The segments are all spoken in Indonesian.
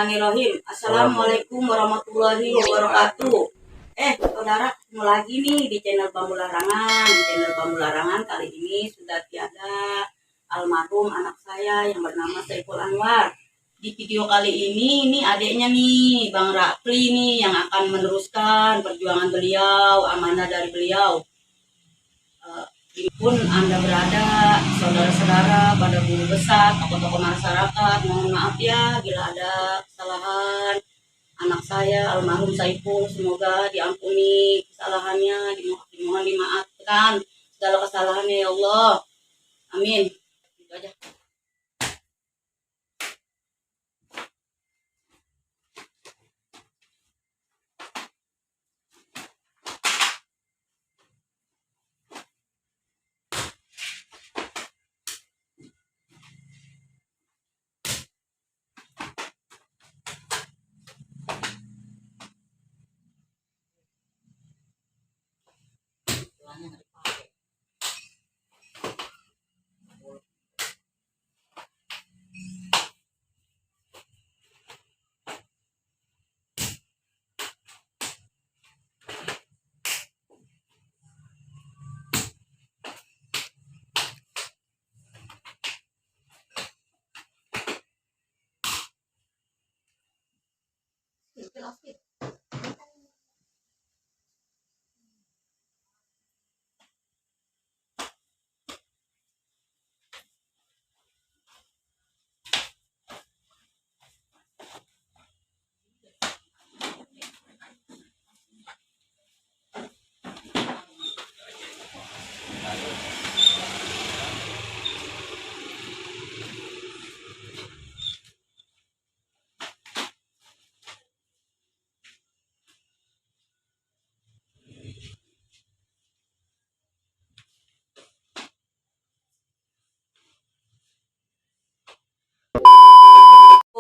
Bismillahirrahmanirrahim. Assalamualaikum warahmatullahi wabarakatuh. Saudara, ketemu lagi nih di channel Bambu Larangan. Di channel Bambu Larangan kali ini sudah tiada almarhum anak saya yang bernama Saiful Anwar. Di video kali ini adiknya nih, Bang Rapli nih yang akan meneruskan perjuangan beliau, amanah dari beliau. Pun Anda berada, saudara-saudara, pada guru besar, tokoh-tokoh masyarakat, mohon maaf ya bila ada kesalahan anak saya almarhum Saiful, semoga diampuni kesalahannya, dimohon dimaafkan segala kesalahannya ya Allah, amin. Itu aja.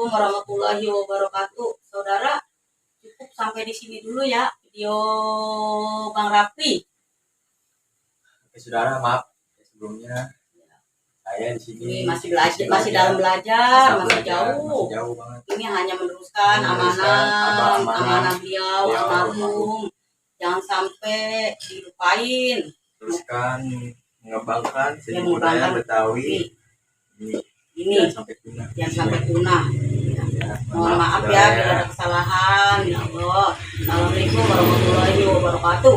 Warahmatullahi wabarakatuh. Saudara, cukup sampai di sini dulu ya video Bang Rapli. Oke, saudara, maaf sebelumnya saya di sini Masih belajar, masih dalam belajar, masih jauh. Masih jauh banget. Ini hanya meneruskan amanah beliau almarhum. Jangan sampai dilupain. Teruskan mengembangkan seni budaya Betawi. Ini jangan sampai punah. Mohon maaf ya bila ada kesalahan. Ya Allah. Assalamualaikum warahmatullahi wabarakatuh.